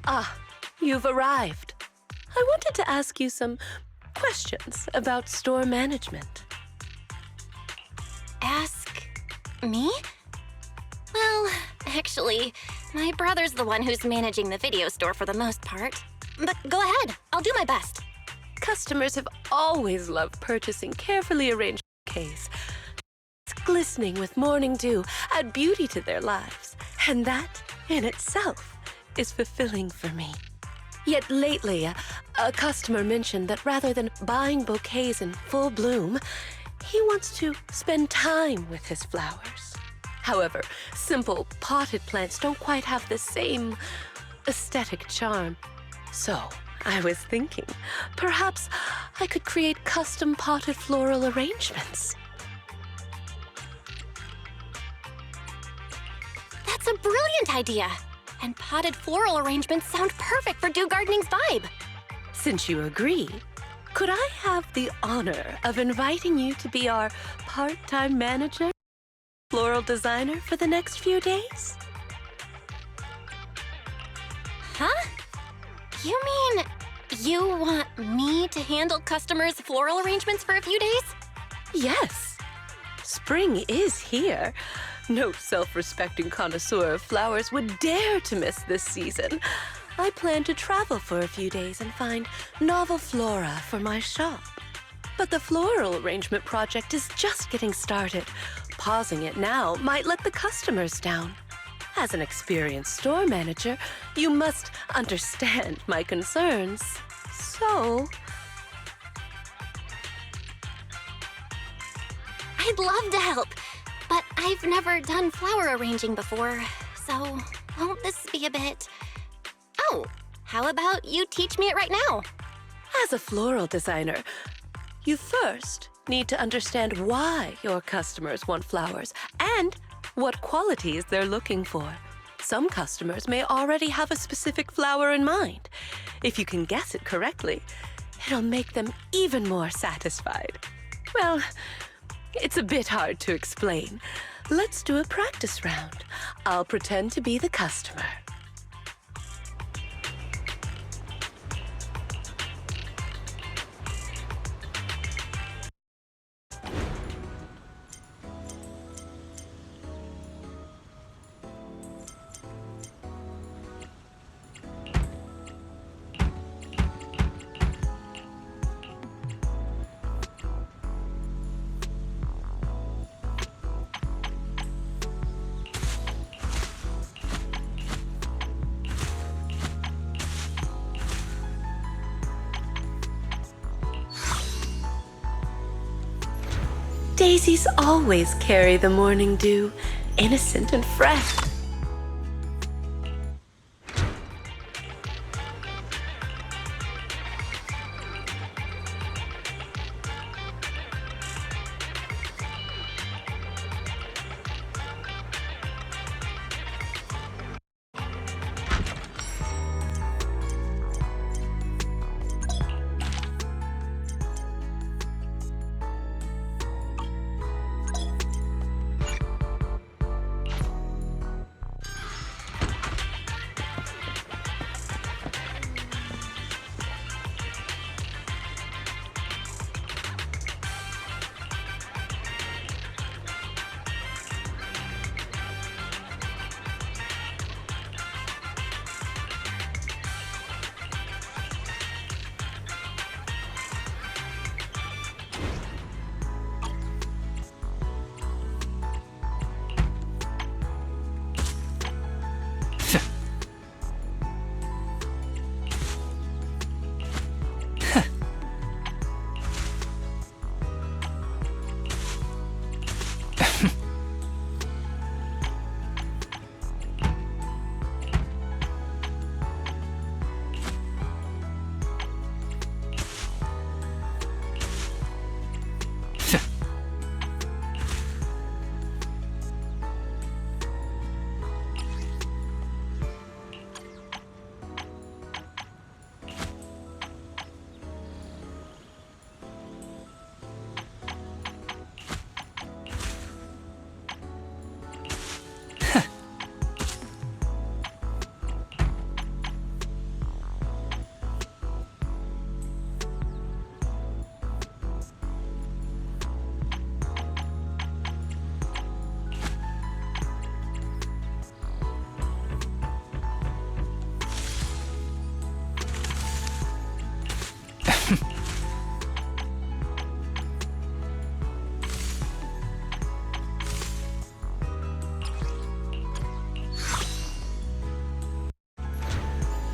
Ah, you've arrived. I wanted to ask you some questions about store management. Ask me? Well, actually, my brother's the one who's managing the video store for the most part. But go ahead, I'll do my best. Customers have always loved purchasing carefully arranged bouquets. Glistening with morning dew add beauty to their lives, and that, in itself, is fulfilling for me. Yet lately, a customer mentioned that rather than buying bouquets in full bloom, he wants to spend time with his flowers. However, simple potted plants don't quite have the same aesthetic charm. So, I was thinking, perhaps I could create custom potted floral arrangements. That's a brilliant idea! And potted floral arrangements sound perfect for Dew Gardening's vibe. Since you agree, could I have the honor of inviting you to be our part-time manager, floral designer for the next few days? Huh? You mean you want me to handle customers' floral arrangements for a few days? Yes. Spring is here. No self-respecting connoisseur of flowers would dare to miss this season. I plan to travel for a few days and find novel flora for my shop. But the floral arrangement project is just getting started. Pausing it now might let the customers down. As an experienced store manager, you must understand my concerns. So, I'd love to help, but I've never done flower arranging before, so won't this be a bit... Oh, how about you teach me it right now? as a floral designer, you first need to understand why your customers want flowers and what qualities they're looking for. Some customers may already have a specific flower in mind. If you can guess it correctly, it'll make them even more satisfied. Well, it's a bit hard to explain. Let's do a practice round. I'll pretend to be the customer. Daisies always carry the morning dew, innocent and fresh.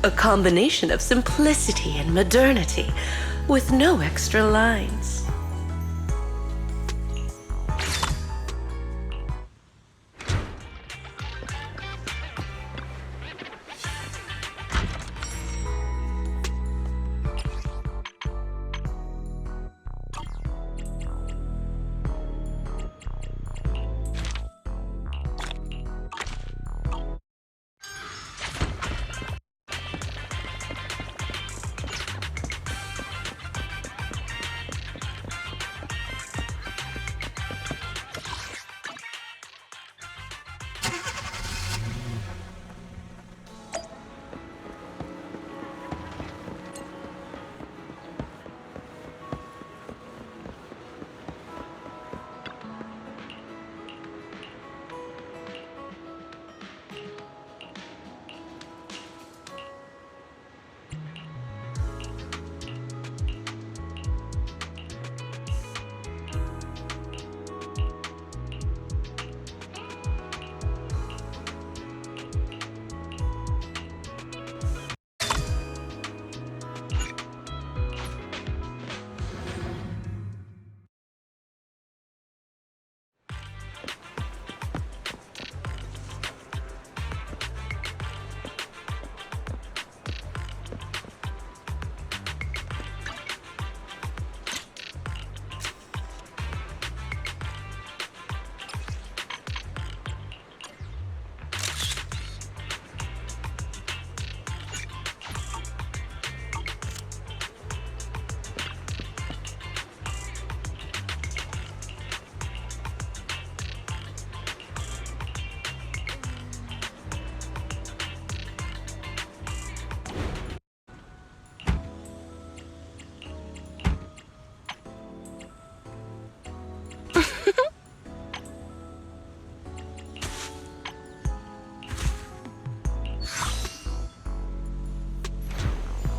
A combination of simplicity and modernity, with no extra lines.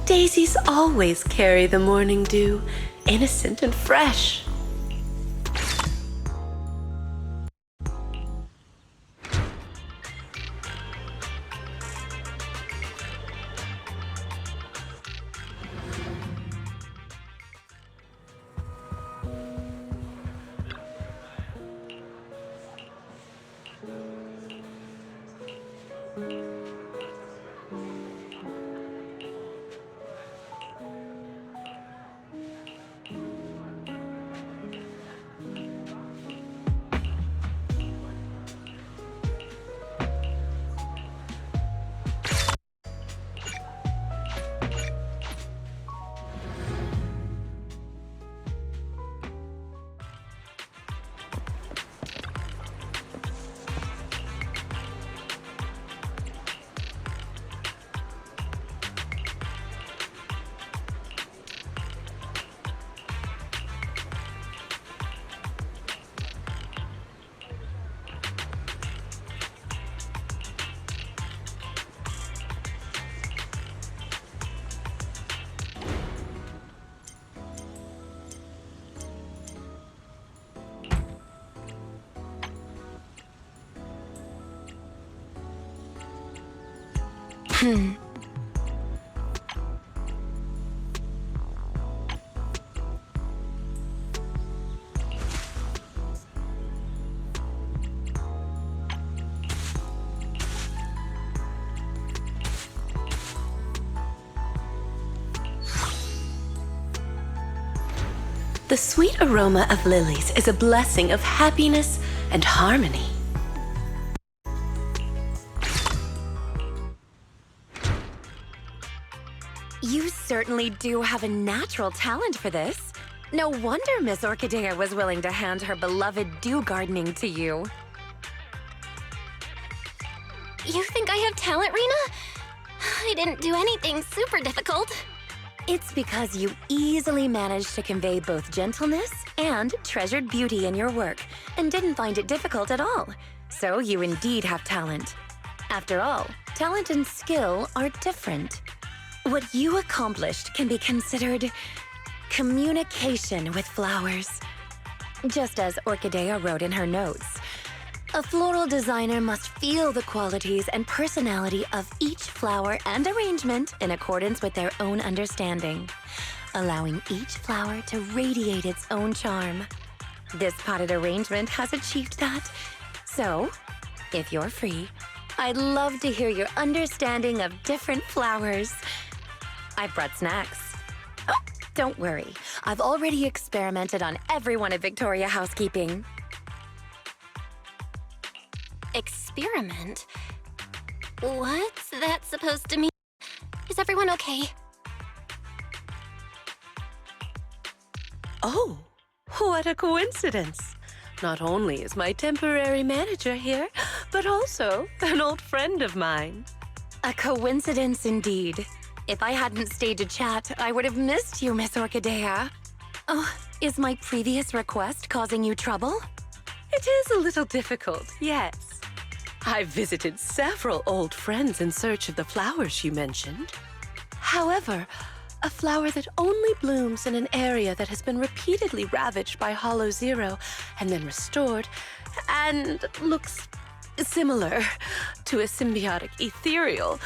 Daisies always carry the morning dew, innocent and fresh. The sweet aroma of lilies is a blessing of happiness and harmony. You certainly do have a natural talent for this. No wonder Miss Orchidea was willing to hand her beloved dew gardening to you. You think I have talent, Rena? I didn't do anything super difficult. It's because you easily managed to convey both gentleness and treasured beauty in your work and didn't find it difficult at all. So you indeed have talent. After all, talent and skill are different. What you accomplished can be considered communication with flowers. Just as Orchidea wrote in her notes, A floral designer must feel the qualities and personality of each flower and arrangement in accordance with their own understanding, allowing each flower to radiate its own charm. This potted arrangement has achieved that. So, if you're free, I'd love to hear your understanding of different flowers. I've brought snacks. Oh, don't worry. I've already experimented on everyone at Victoria Housekeeping. Experiment? What's that supposed to mean? Is everyone okay? Oh, what a coincidence. Not only is my temporary manager here, but also an old friend of mine. A coincidence indeed. If I hadn't stayed to chat, I would have missed you, Miss Orchidea. Oh, is my previous request causing you trouble? It is a little difficult, yes. I've visited several old friends in search of the flowers you mentioned. However, a flower that only blooms in an area that has been repeatedly ravaged by Hollow Zero and then restored, and looks similar to a symbiotic ethereal.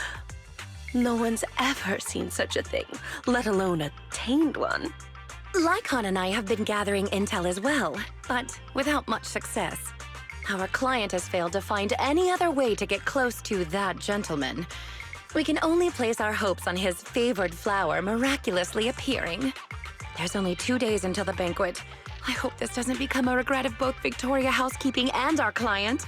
No one's ever seen such a thing, let alone a tamed one. Lycon and I have been gathering intel as well, but without much success. Our client has failed to find any other way to get close to that gentleman. We can only place our hopes on his favored flower miraculously appearing. There's only 2 days until the banquet. I hope this doesn't become a regret of both Victoria Housekeeping and our client.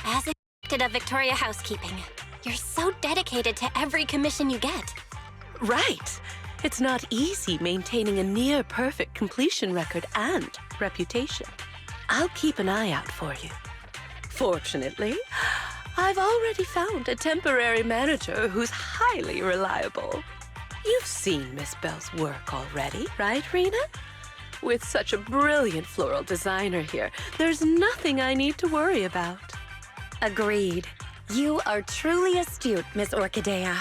As expected of Victoria Housekeeping, you're so dedicated to every commission you get. Right. It's not easy maintaining a near-perfect completion record and reputation. I'll keep an eye out for you. Fortunately, I've already found a temporary manager who's highly reliable. You've seen Miss Bell's work already, right, Rena? With such a brilliant floral designer here, there's nothing I need to worry about. Agreed. You are truly astute, Miss Orchidea.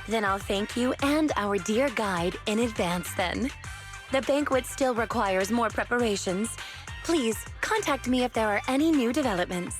Then I'll thank you and our dear guide in advance then. The banquet still requires more preparations. Please contact me if there are any new developments.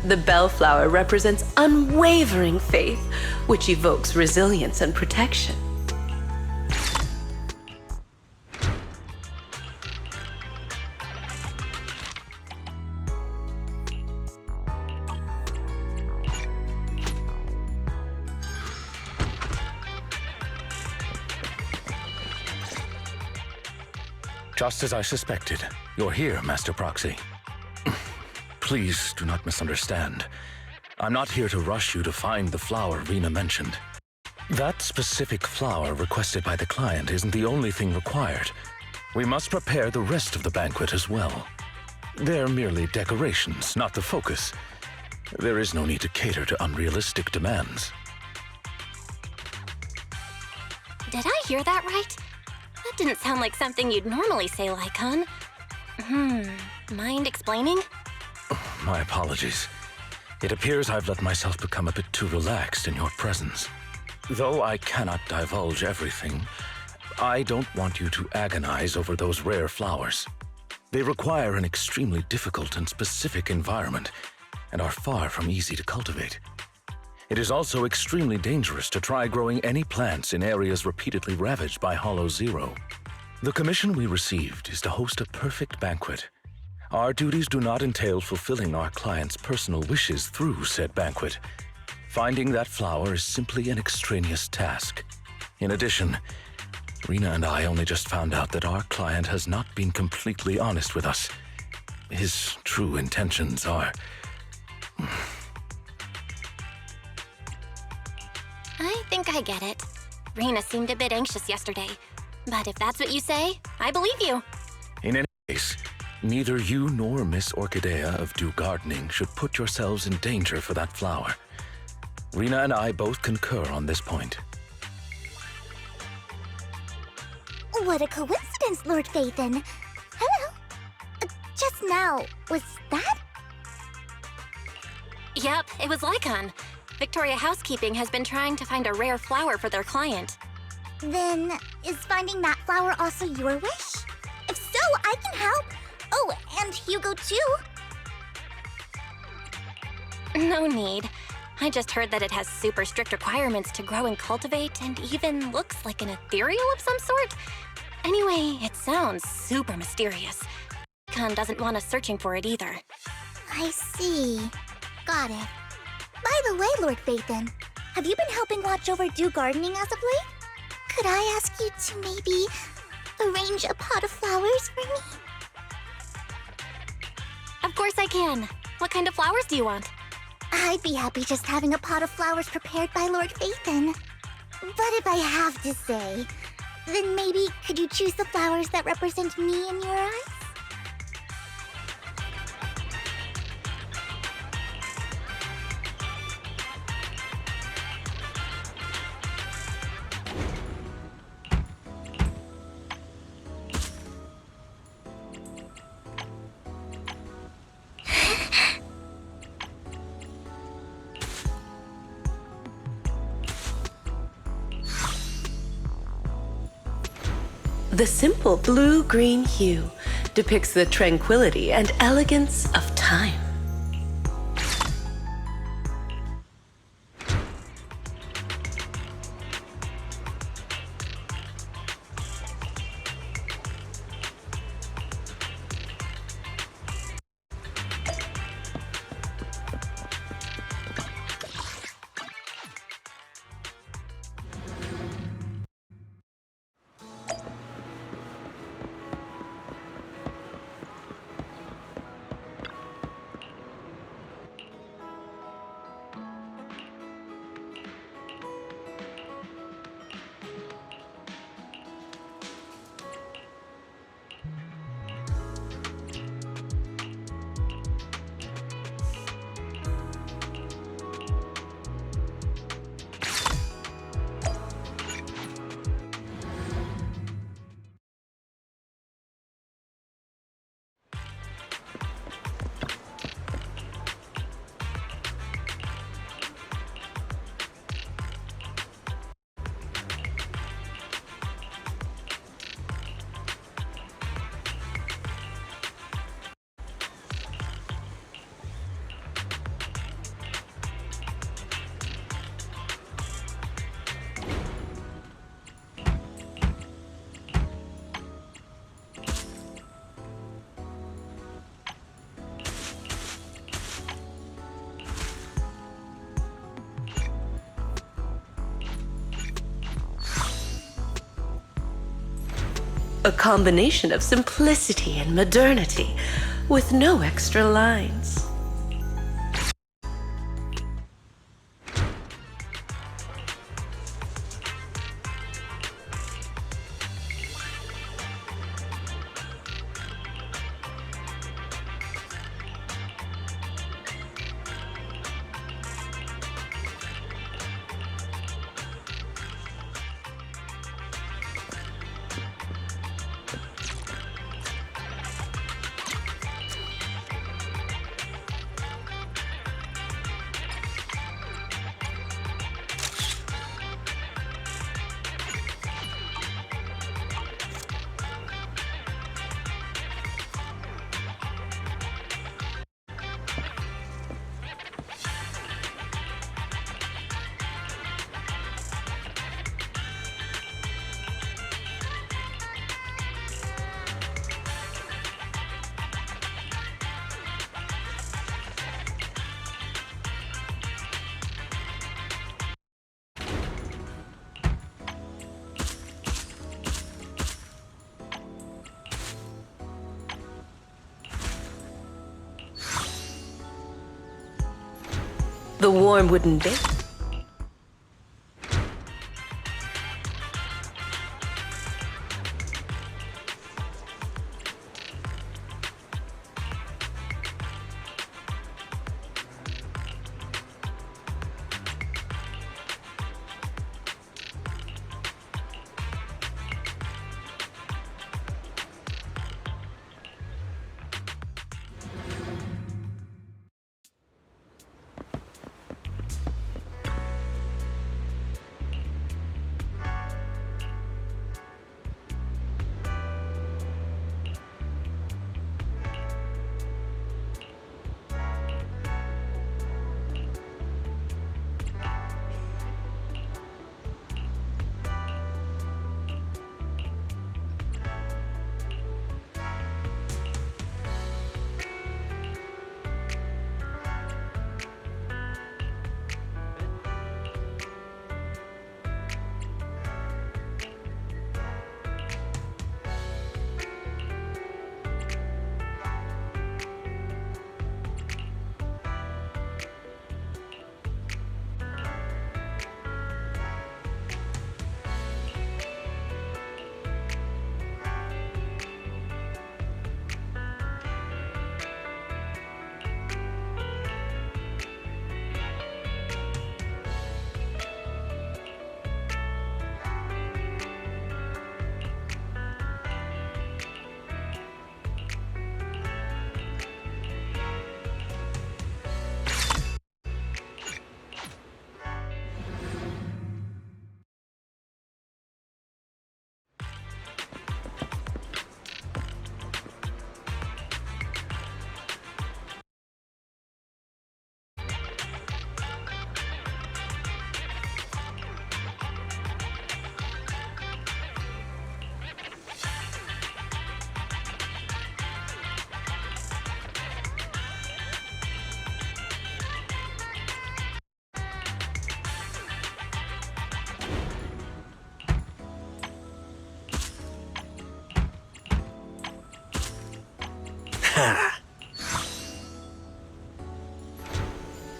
The bellflower represents unwavering faith, which evokes resilience and protection. Just as I suspected, you're here, Master Proxy. Please do not misunderstand. I'm not here to rush you to find the flower Rena mentioned. That specific flower requested by the client isn't the only thing required. We must prepare the rest of the banquet as well. They're merely decorations, not the focus. There is no need to cater to unrealistic demands. Did I hear that right? That didn't sound like something you'd normally say, Lycon. Mind explaining? My apologies. It appears I've let myself become a bit too relaxed in your presence. Though I cannot divulge everything, I don't want you to agonize over those rare flowers. They require an extremely difficult and specific environment, and are far from easy to cultivate. It is also extremely dangerous to try growing any plants in areas repeatedly ravaged by Hollow Zero. The commission we received is to host a perfect banquet. Our duties do not entail fulfilling our clients' personal wishes through said banquet. Finding that flower is simply an extraneous task. In addition, Rena and I only just found out that our client has not been completely honest with us. His true intentions are... I think I get it. Rena seemed a bit anxious yesterday. But if that's what you say, I believe you. In any case, neither you nor Miss Orchidea of Dew Gardening should put yourselves in danger for that flower. Rena and I both concur on this point. What a coincidence, Lord Phaethon. Hello. Just now, was that? Yep, it was Lycon. Victoria Housekeeping has been trying to find a rare flower for their client. Then, is finding that flower also your wish? If so, I can help. Oh, and Hugo too. No need. I just heard that it has super strict requirements to grow and cultivate, and even looks like an ethereal of some sort. Anyway, it sounds super mysterious. Khan doesn't want us searching for it either. I see. Got it. By the way, Lord Phaethon, have you been helping watch over Dew Gardening as of late? Could I ask you to maybe arrange a pot of flowers for me? Of course I can. What kind of flowers do you want? I'd be happy just having a pot of flowers prepared by Lord Phaethon. But if I have to say, then maybe could you choose the flowers that represent me in your eyes? The simple blue-green hue depicts the tranquility and elegance of time. A combination of simplicity and modernity, with no extra lines. The warm wooden base.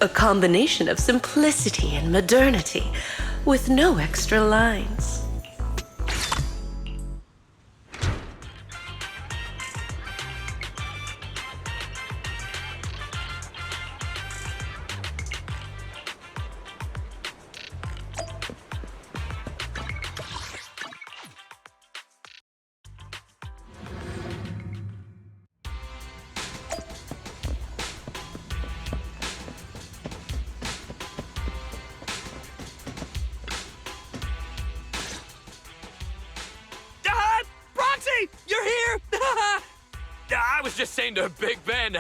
A combination of simplicity and modernity, with no extra lines. You're here! I was just saying to Big Ben,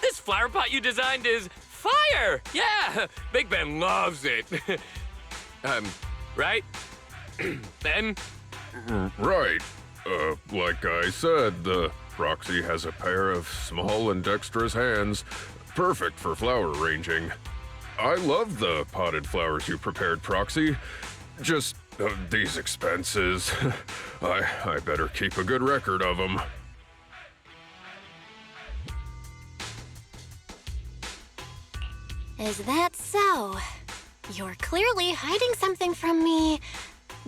this flower pot you designed is fire! Yeah, Big Ben loves it. Right? Ben? Right. Like I said, the Proxy has a pair of small and dexterous hands, perfect for flower arranging. I love the potted flowers you prepared, Proxy. Just These expenses. I better keep a good record of them. Is that so? You're clearly hiding something from me.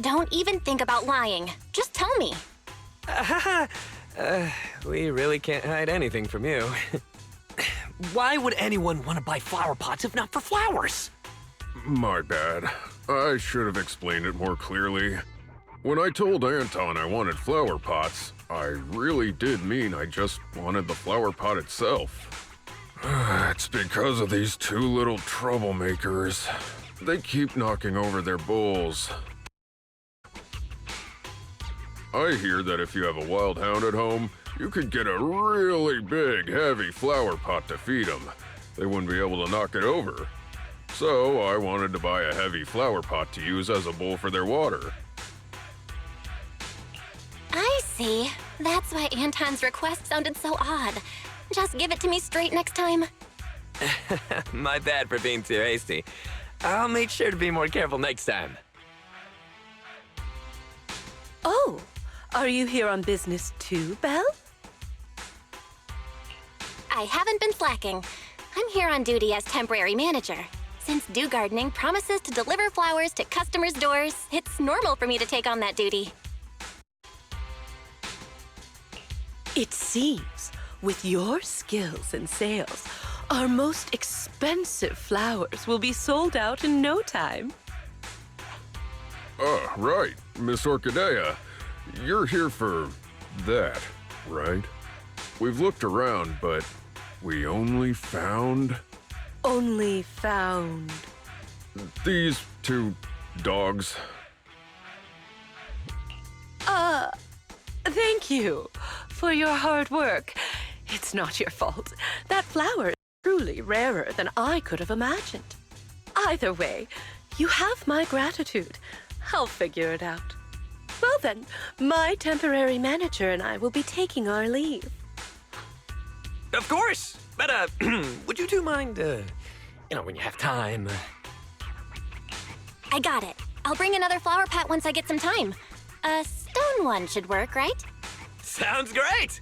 Don't even think about lying. Just tell me. We really can't hide anything from you. Why would anyone want to buy flower pots if not for flowers? My bad. I should have explained it more clearly. When I told Anton I wanted flower pots, I really did mean I just wanted the flower pot itself. It's because of these two little troublemakers. They keep knocking over their bowls. I hear that if you have a wild hound at home, you could get a really big, heavy flower pot to feed them. They wouldn't be able to knock it over. So I wanted to buy a heavy flower pot to use as a bowl for their water. I see. That's why Anton's request sounded so odd. Just give it to me straight next time. My bad for being too hasty. I'll make sure to be more careful next time. Oh, are you here on business too, Belle? I haven't been slacking. I'm here on duty as temporary manager. Since Dew Gardening promises to deliver flowers to customers' doors, it's normal for me to take on that duty. It seems, with your skills in sales, our most expensive flowers will be sold out in no time. Right. Miss Orchidea. You're here for that, right? We've looked around, but we only found Only found. these two dogs. Thank you for your hard work. It's not your fault. That flower is truly rarer than I could have imagined. Either way, you have my gratitude. I'll figure it out. Well then, my temporary manager and I will be taking our leave. Of course! But, would you two mind, when you have time? I got it. I'll bring another flower pot once I get some time. A stone one should work, right? Sounds great!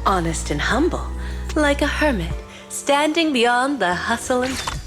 honest and humble, like a hermit, standing beyond the hustle and...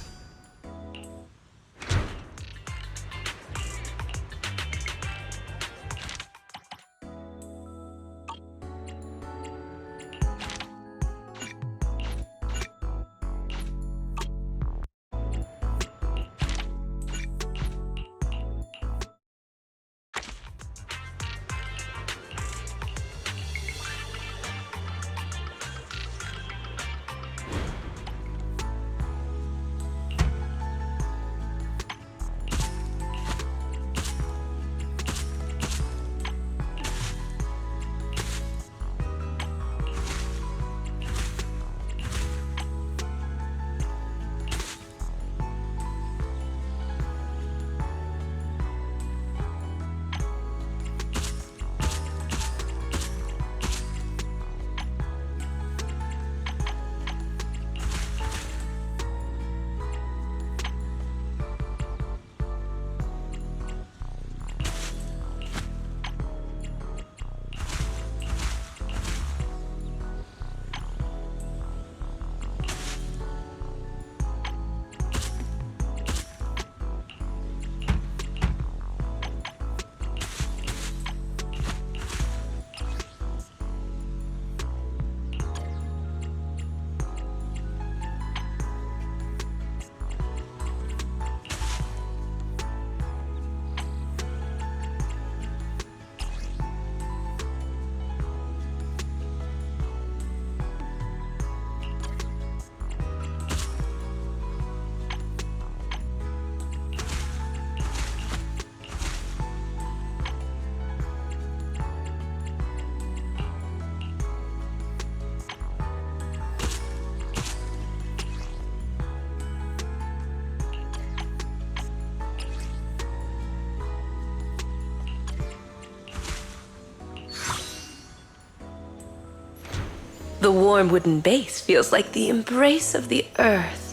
The warm wooden base feels like the embrace of the earth.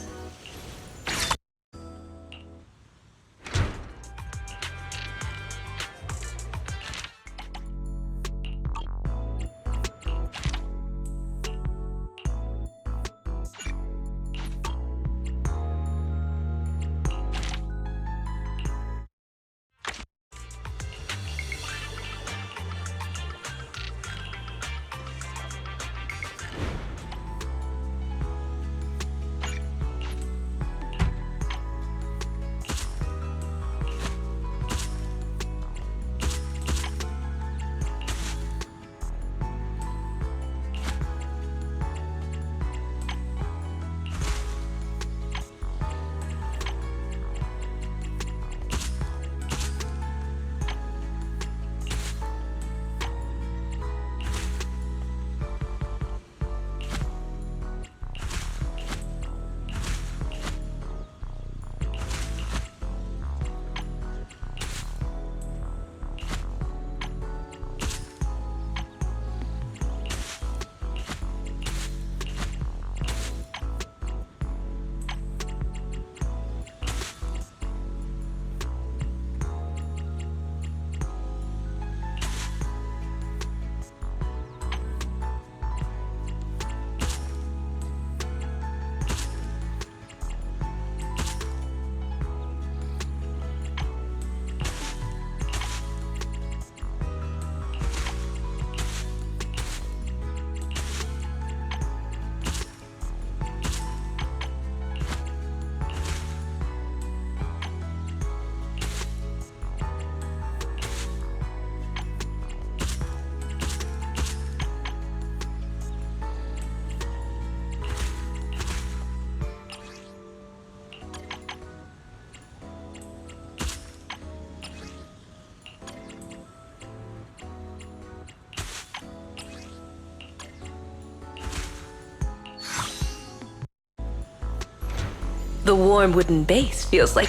The warm wooden base feels like...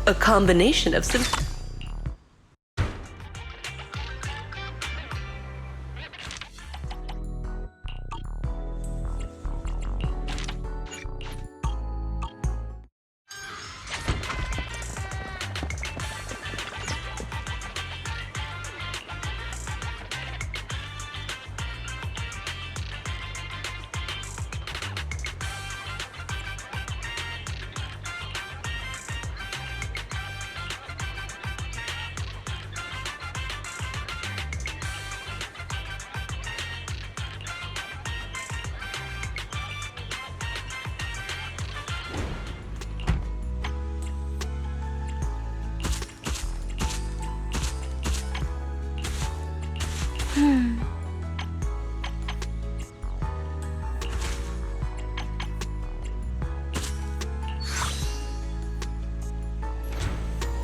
a combination of some.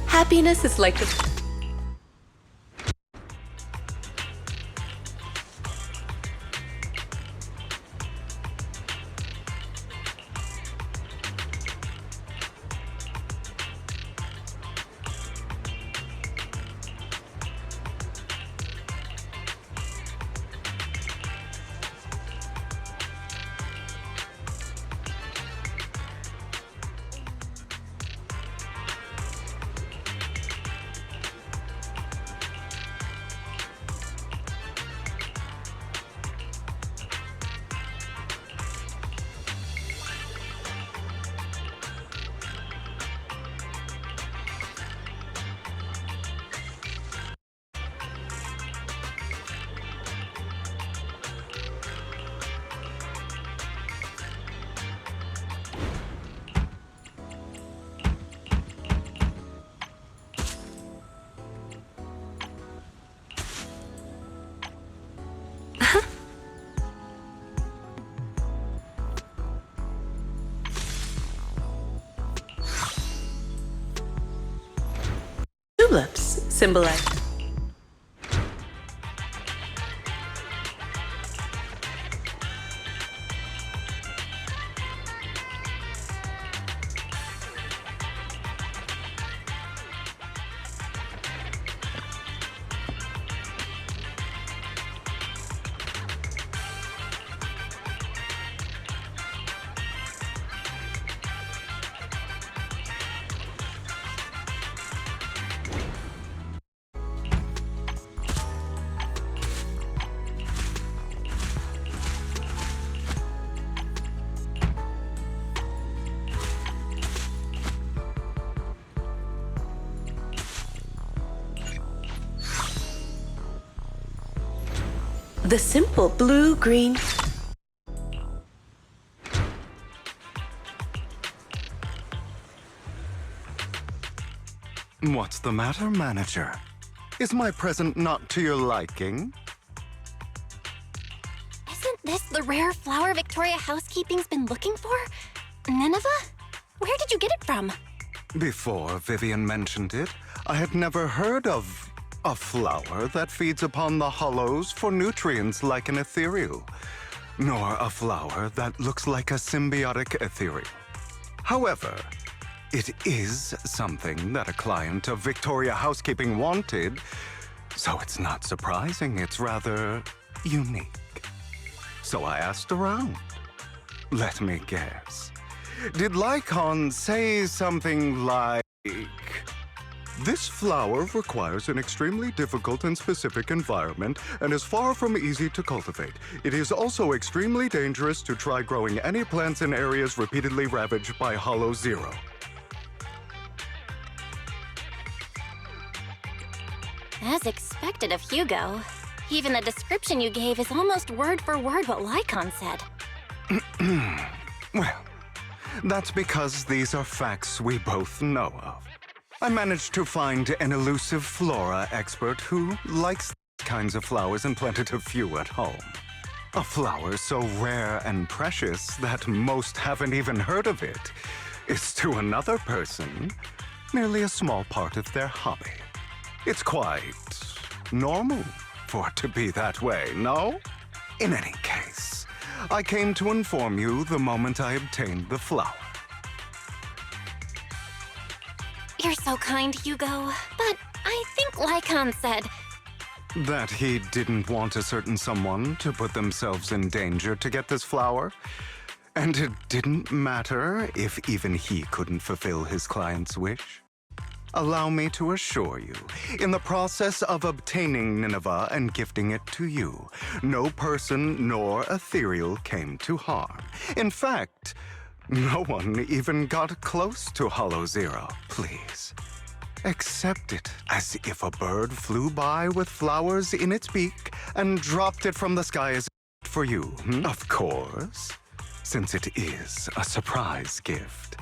Happiness is like the. Tulips symbolize. The simple blue-green. What's the matter, manager? Is my present not to your liking? Isn't this the rare flower Victoria Housekeeping's been looking for? Nineveh? Where did you get it from? Before Vivian mentioned it, I had never heard of a flower that feeds upon the hollows for nutrients like an ethereal, nor a flower that looks like a symbiotic ethereal. However, it is something that a client of Victoria Housekeeping wanted, so it's not surprising it's rather unique. So I asked around. Let me guess. Did Lycon say something like, "This flower requires an extremely difficult and specific environment and is far from easy to cultivate. It is also extremely dangerous to try growing any plants in areas repeatedly ravaged by Hollow Zero"? As expected of Hugo. Even the description you gave is almost word for word what Lycon said. Well, that's because these are facts we both know of. I managed to find an elusive flora expert who likes kinds of flowers and planted a few at home. A flower so rare and precious that most haven't even heard of it is to another person merely a small part of their hobby. It's quite normal for it to be that way, no? In any case, I came to inform you the moment I obtained the flower. You're so kind, Hugo. But I think Lycon said... That he didn't want a certain someone to put themselves in danger to get this flower? And it didn't matter if even he couldn't fulfill his client's wish? Allow me to assure you, in the process of obtaining Nineveh and gifting it to you, no person nor ethereal came to harm. In fact, no one even got close to Hollow Zero. Please, accept it as if a bird flew by with flowers in its beak and dropped it from the sky as a gift for you. Of course, since it is a surprise gift.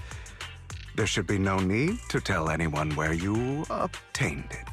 There should be no need to tell anyone where you obtained it.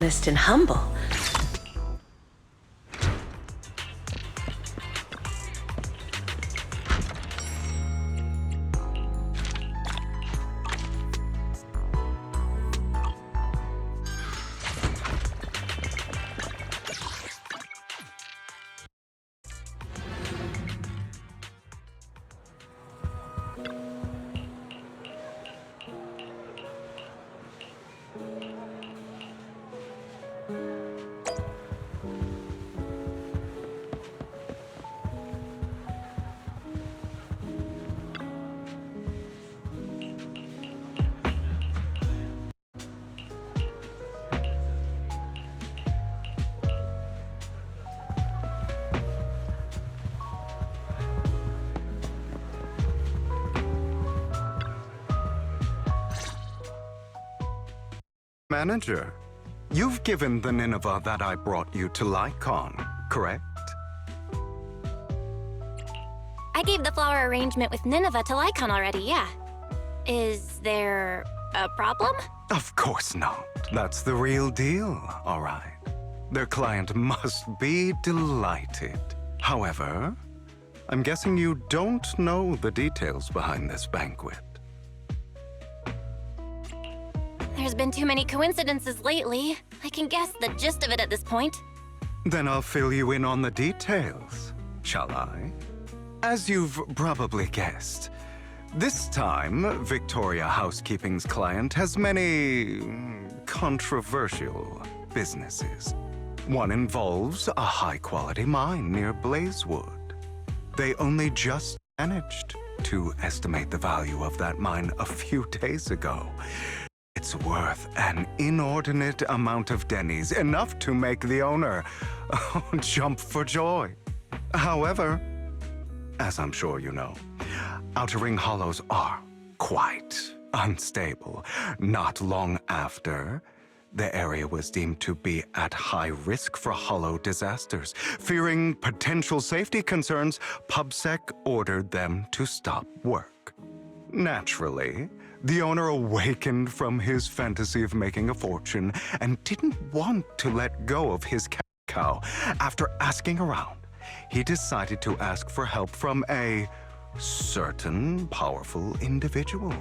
Honest and humble. Manager, you've given the Nineveh that I brought you to Lycon, correct? I gave the flower arrangement with Nineveh to Lycon already, yeah. Is there a problem? Of course not. That's the real deal, all right. Their client must be delighted. However, I'm guessing you don't know the details behind this banquet. There's been too many coincidences lately. I can guess the gist of it at this point. Then I'll fill you in on the details, shall I? As you've probably guessed, this time, Victoria Housekeeping's client has many controversial businesses. One involves a high-quality mine near Blazewood. They only just managed to estimate the value of that mine a few days ago. It's worth an inordinate amount of Denny's, enough to make the owner jump for joy. However, as I'm sure you know, Outer Ring Hollows are quite unstable. Not long after, the area was deemed to be at high risk for hollow disasters. Fearing potential safety concerns, PubSec ordered them to stop work. Naturally, the owner awakened from his fantasy of making a fortune and didn't want to let go of his cow. After asking around, he decided to ask for help from a certain powerful individual.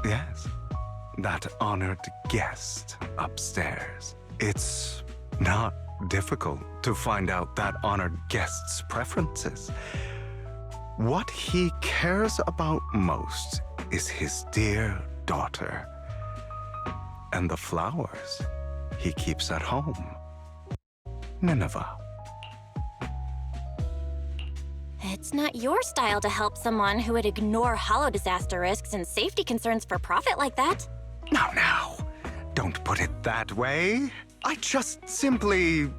Yes, that honored guest upstairs. It's not difficult to find out that honored guest's preferences. What he cares about most is his dear daughter and the flowers he keeps at home. Nineveh. It's not your style to help someone who would ignore hollow disaster risks and safety concerns for profit like that. Now, don't put it that way. I just simply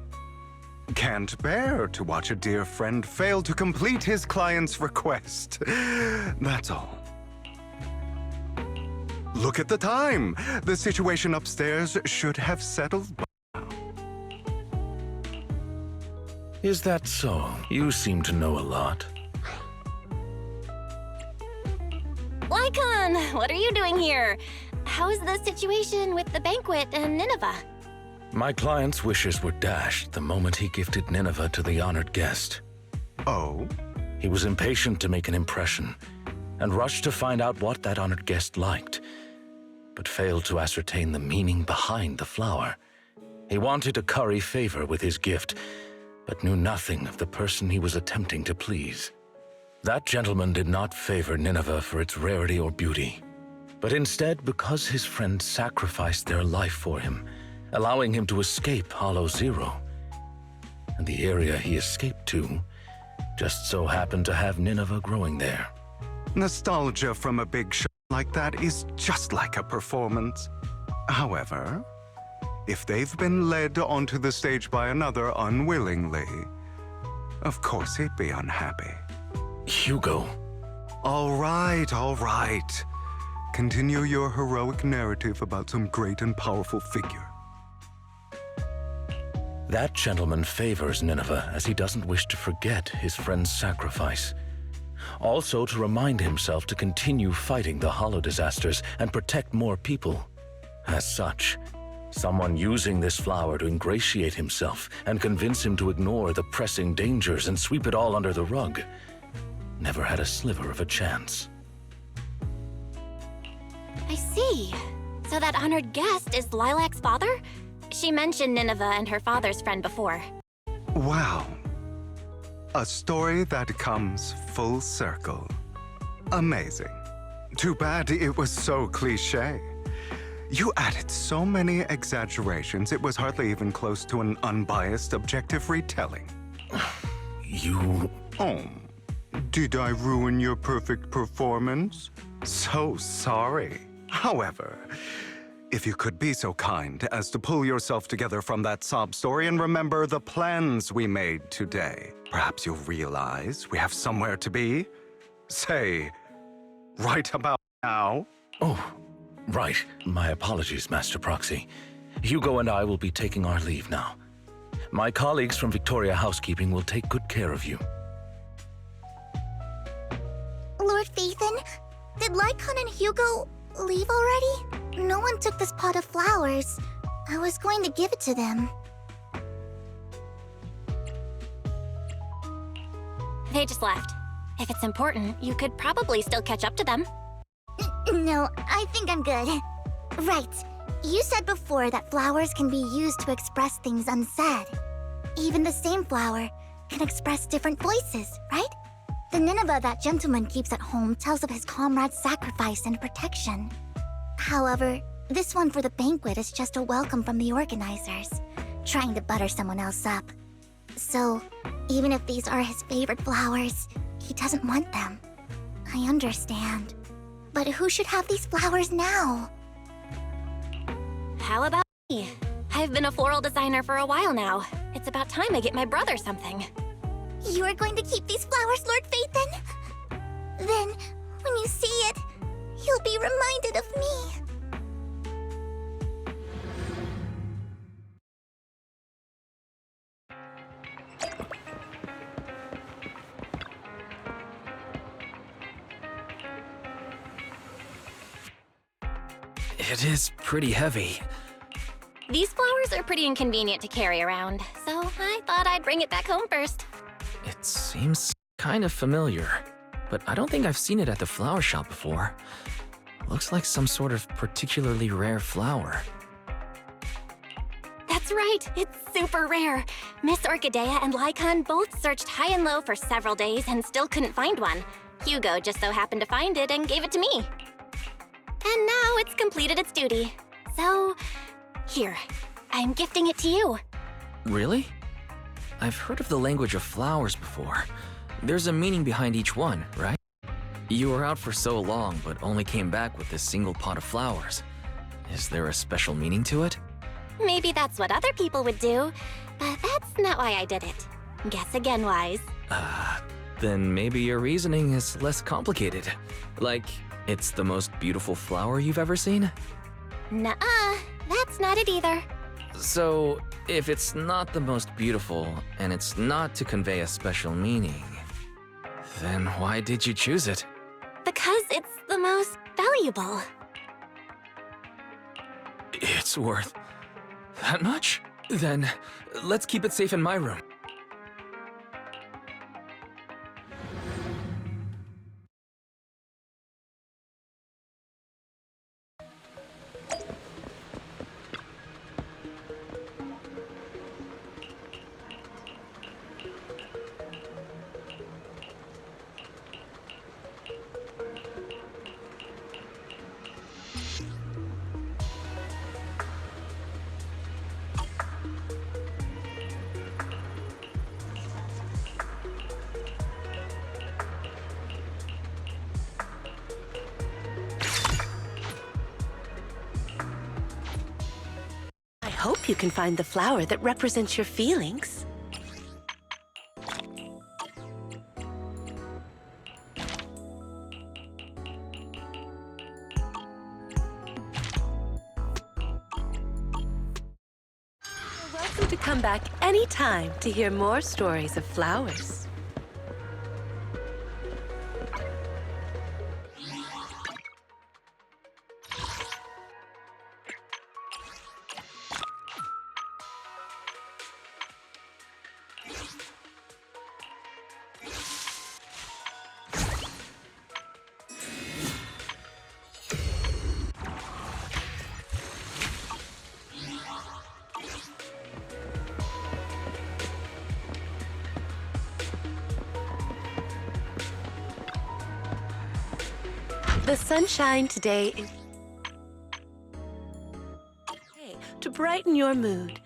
can't bear to watch a dear friend fail to complete his client's request. That's all. Look at the time. The situation upstairs should have settled by now. Is that so? You seem to know a lot. Lycon, what are you doing here? How is the situation with the banquet and Nineveh? My client's wishes were dashed the moment he gifted Nineveh to the honored guest. Oh? He was impatient to make an impression and rushed to find out what that honored guest liked, but failed to ascertain the meaning behind the flower. He wanted to curry favor with his gift, but knew nothing of the person he was attempting to please. That gentleman did not favor Nineveh for its rarity or beauty, but instead because his friend sacrificed their life for him, allowing him to escape Hollow Zero. And the area he escaped to just so happened to have Nineveh growing there. Nostalgia from a big show like that is just like a performance. However, if they've been led onto the stage by another unwillingly, of course he'd be unhappy. Hugo. All right. Continue your heroic narrative about some great and powerful figure. That gentleman favors Nineveh as he doesn't wish to forget his friend's sacrifice. Also to remind himself to continue fighting the hollow disasters and protect more people. As such, someone using this flower to ingratiate himself and convince him to ignore the pressing dangers and sweep it all under the rug never had a sliver of a chance. I see. So that honored guest is Lilac's father? She mentioned Nineveh and her father's friend before. Wow. A story that comes full circle. Amazing. Too bad it was so cliché. You added so many exaggerations, it was hardly even close to an unbiased, objective retelling. You... Oh, did I ruin your perfect performance? So sorry. However, if you could be so kind as to pull yourself together from that sob story and remember the plans we made today, perhaps you'll realize we have somewhere to be. Say, right about now. Oh, right. My apologies, Master Proxy. Hugo and I will be taking our leave now. My colleagues from Victoria Housekeeping will take good care of you. Lord Phaethon, did Lycon and Hugo leave already? No one took this pot of flowers. I was going to give it to them. They just left. If it's important, you could probably still catch up to them. No, I think I'm good. Right. You said before that flowers can be used to express things unsaid. Even the same flower can express different voices, right? The Nineveh that gentleman keeps at home tells of his comrade's sacrifice and protection. However, this one for the banquet is just a welcome from the organizers, trying to butter someone else up. So, even if these are his favorite flowers, he doesn't want them. I understand. But who should have these flowers now? How about me? I've been a floral designer for a while now. It's about time I get my brother something. You are going to keep these flowers, Lord Phaethon? Then, when you see it, you'll be reminded of me. It is pretty heavy. These flowers are pretty inconvenient to carry around, so I thought I'd bring it back home first. It seems kind of familiar, but I don't think I've seen it at the flower shop before. Looks like some sort of particularly rare flower. That's right, it's super rare. Miss Orchidea and Lycon both searched high and low for several days and still couldn't find one. Hugo just so happened to find it and gave it to me. And now it's completed its duty. So, here, I'm gifting it to you. Really? I've heard of the language of flowers before. There's a meaning behind each one, right? You were out for so long, but only came back with this single pot of flowers. Is there a special meaning to it? Maybe that's what other people would do, but that's not why I did it. Guess again, Wise. Then maybe your reasoning is less complicated. Like, it's the most beautiful flower you've ever seen? Nuh-uh, that's not it either. So, if it's not the most beautiful, and it's not to convey a special meaning, then why did you choose it? Because it's the most valuable. It's worth that much? Then, let's keep it safe in my room. I hope you can find the flower that represents your feelings. You're welcome to come back anytime to hear more stories of flowers. The sunshine today is to brighten your mood.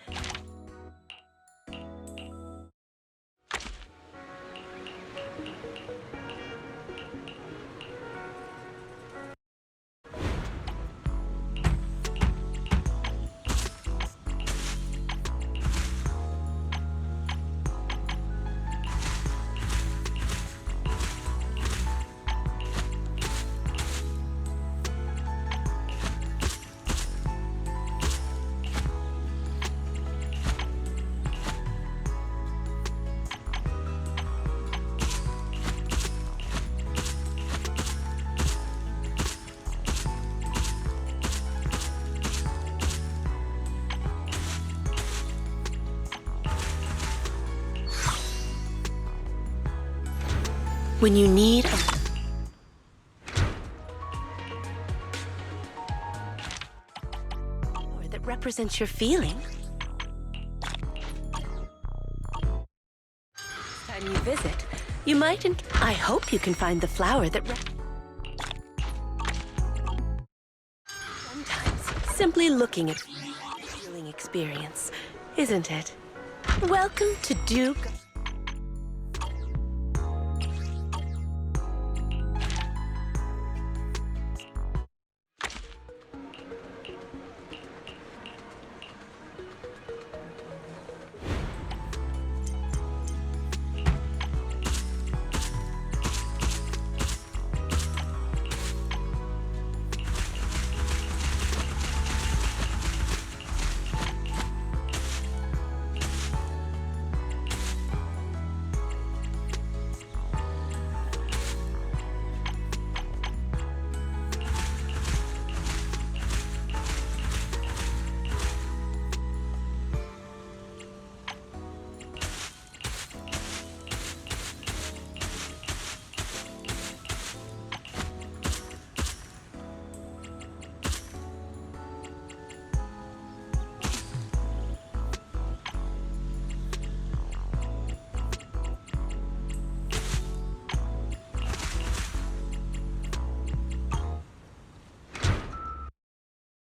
When you need a flower that represents your feeling. Next time you visit, you might I hope you can find the flower that sometimes simply looking at feeling experience, isn't it? Welcome to Duke.